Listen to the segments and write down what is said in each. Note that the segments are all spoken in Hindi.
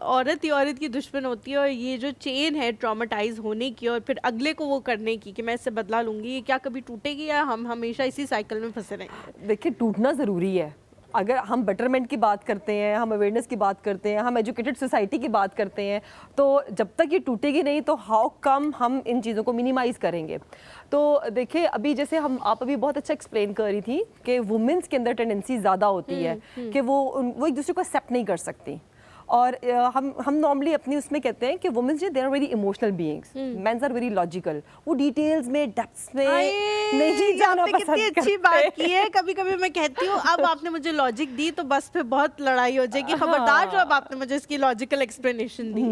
औरत ही औरत की दुश्मन होती है, और ये जो चेन है ट्रॉमेटाइज होने की और फिर अगले को वो करने की कि मैं इससे बदला लूंगी, ये क्या कभी टूटेगी या हम हमेशा इसी साइकिल में फंसे रहेंगे? देखिए, टूटना ज़रूरी है। अगर हम बेटरमेंट की बात करते हैं, हम अवेयरनेस की बात करते हैं, हम एजुकेटेड सोसाइटी की बात करते हैं, तो जब तक ये टूटेगी नहीं तो हाउ कम हम इन चीज़ों को मिनिमाइज़ करेंगे। तो देखिए, अभी जैसे आप अभी बहुत अच्छा एक्सप्लेन कर रही थी कि वुमेंस के अंदर टेंडेंसी ज़्यादा होती है कि वो एक दूसरे को एक्सेप्ट नहीं कर सकती। और हम नॉर्मली अपनी उसमें कहते हैं कि womens they are very emotional beings, mens are very logical. वो डिटेल्स में, डेप्थ्स में नहीं जाना पसंद करते। कितनी अच्छी बात की है। कभी कभी मैं कहती हूँ अब आपने मुझे लॉजिक दी तो बस फिर बहुत लड़ाई हो जाएगी, खबरदार जो अब आपने मुझे इसकी लॉजिकल एक्सप्लेनेशन दी,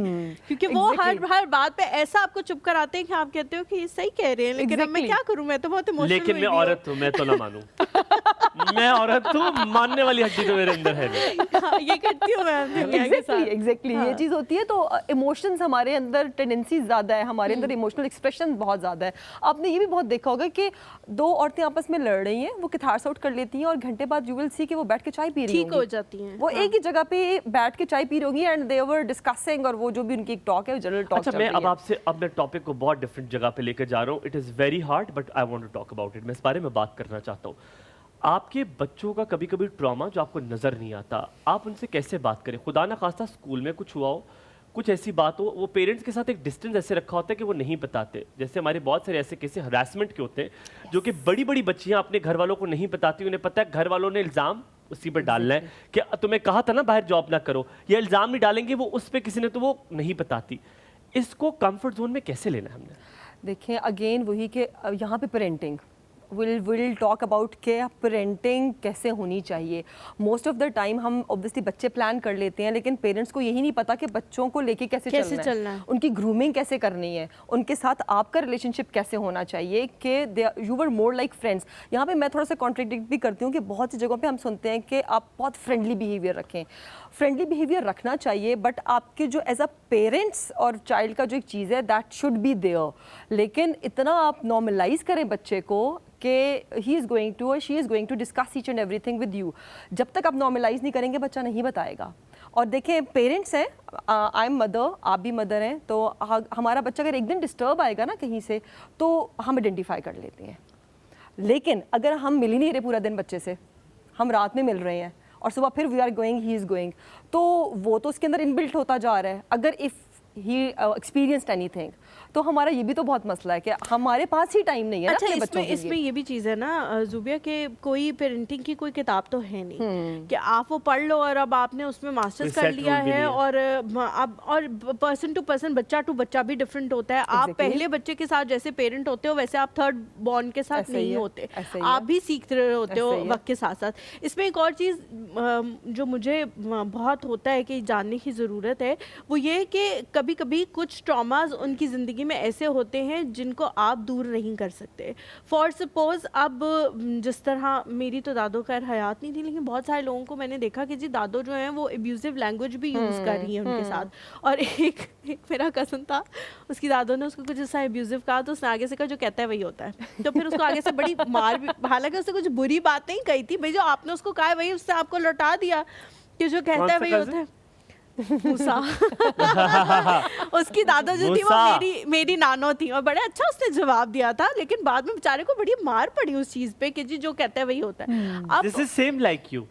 क्योंकि वो हर बात पे ऐसा आपको चुप कराते हैं कि आप कहते हो कि ये सही कह रहे हैं, लेकिन अब मैं क्या करूँ, मैं तो बहुत इमोशनल। लेकिन मैं औरत हूँ, मैं तो ना मानूं। मैं औरत हूँ, मानने वाली हड्डी तो मेरे अंदर है नहीं। ये करती हूँ मैं। एग्जैक्टली ये चीज़ होती है। तो इमोशंस हमारे अंदर टेंडेंसी ज़्यादा है, हमारे अंदर इमोशनल एक्सप्रेशन बहुत ज़्यादा है। आपने ये भी बहुत देखा होगा कि दो औरतें आपस में लड़ रही हैं, वो किथार्स आउट कर लेती हैं और घंटे बाद यू विल सी कि वो बैठ के चाय पी रही ठीक हो जाती हैं। वो एक ही जगह पे बैठ के चाय पी रही होगी एंड दे वर डिस्कसिंग, और वो जो भी उनकी एक टॉक है, जनरल टॉक। अच्छा, मैं अब आपसे मैं टॉपिक को बहुत डिफरेंट जगह पे लेकर जा रहा हूँ। It is very hard but I want to talk about it. मैं इस बारे में बात करना चाहता हूँ। आपके बच्चों का कभी कभी ट्रॉमा जो आपको नज़र नहीं आता, आप उनसे कैसे बात करें? खुदा ना खास्ता स्कूल में कुछ हुआ हो, कुछ ऐसी बात हो, वो पेरेंट्स के साथ एक डिस्टेंस ऐसे रखा होता है कि वो नहीं बताते। जैसे हमारे बहुत सारे ऐसे केस हरासमेंट के होते हैं जो कि बड़ी बड़ी बच्चियां अपने घर वालों को नहीं बताती। उन्हें पता है घर वालों ने इल्ज़ाम उसी पर डालना है कि तुम्हें कहा था ना बाहर जॉब ना करो, या इल्ज़ाम नहीं डालेंगे वो उस पर किसी ने, तो वो नहीं बताती। इसको कंफर्ट जोन में कैसे लेना है हमने? देखिए, अगेन वही कि यहाँ पे पेरेंटिंग विल टॉक अबाउट के पेरेंटिंग कैसे होनी चाहिए। मोस्ट ऑफ द टाइम हम ऑब्वियसली बच्चे प्लान कर लेते हैं, लेकिन पेरेंट्स को यही नहीं पता कि बच्चों को लेके कैसे चलना है, उनकी ग्रूमिंग कैसे करनी है, उनके साथ आपका रिलेशनशिप कैसे होना चाहिए कि you were more like friends. यहाँ पे मैं थोड़ा सा कॉन्ट्रडिक्ट भी करती हूँ कि बहुत सी जगहों पे हम सुनते हैं कि आप बहुत फ्रेंडली बिहेवियर रखें। फ्रेंडली बिहेवियर रखना चाहिए, बट आपके जो एज अ पेरेंट्स और चाइल्ड का जो एक चीज़ है दैट शुड बी देयर। लेकिन इतना आप नॉर्मलाइज करें बच्चे को कि ही इज़ गोइंग टू और she is going to discuss each and everything with you. जब तक आप नॉर्मलाइज नहीं करेंगे बच्चा नहीं बताएगा। और देखें, पेरेंट्स हैं, आई एम मदर, आप भी मदर हैं, तो हमारा बच्चा अगर एक दिन डिस्टर्ब आएगा ना कहीं से तो हम आइडेंटिफाई कर लेते हैं। लेकिन अगर हम मिल ही नहीं रहे पूरा दिन बच्चे से, हम रात में मिल रहे हैं और सुबह फिर we are going, he is going, तो वो तो उसके अंदर इनबिल्ट होता जा रहा है। अगर इफ़ ही एक्सपीरियंस्ड एनीथिंग, तो हमारा ये भी तो बहुत मसला है कि हमारे पास ही टाइम नहीं है। अच्छा, ना अपने बच्चों के लिए। इसमें ये भी चीज़ है ना ज़ुबिया, कि कोई पेरेंटिंग की कोई किताब तो है नहीं कि आप वो पढ़ लो और अब आपने उसमें मास्टर्स कर लिया है, और अब और पर्सन टू पर्सन, बच्चा टू बच्चा भी डिफरेंट होता है। आप पहले बच्चे के साथ जैसे पेरेंट होते हो वैसे आप थर्ड बॉर्न के साथ नहीं होते, आप भी सीख रहे होते हो वक्त के साथ साथ। इसमें एक और चीज़ जो मुझे बहुत होता है कि जानने की ज़रूरत है, वो ये कि कभी कभी कुछ ट्रॉमाज उनकी ज़िंदगी में ऐसे होते हैं जिनको आप दूर नहीं कर सकते। फॉर सपोज, अब जिस तरह मेरी तो दादो खैर हयात नहीं थी, लेकिन बहुत सारे लोगों को मैंने देखा कि जी दादो जो है वो एब्यूजिव लैंग्वेज भी यूज़ कर रही है उनके साथ। और एक मेरा कज़न था, उसकी दादो ने उसको कुछ ऐसा एब्यूजिव कहा तो उसने आगे से कहा जो कहता है वही होता है, तो फिर उसको आगे से बड़ी मार भी, हालांकि उसने कुछ बुरी बात नहीं कही थी, भाई जो आपने उसको कहा है वही उससे आपको लौटा दिया कि जो कहता है वही होता है। मूसा उसकी दादा जो थी वो मेरी नानो थी, और बड़े अच्छा उसने जवाब दिया था, लेकिन बाद में बेचारे को बड़ी मार पड़ी उस चीज पे कि जी जो कहते हैं वही होता है। This is same like you.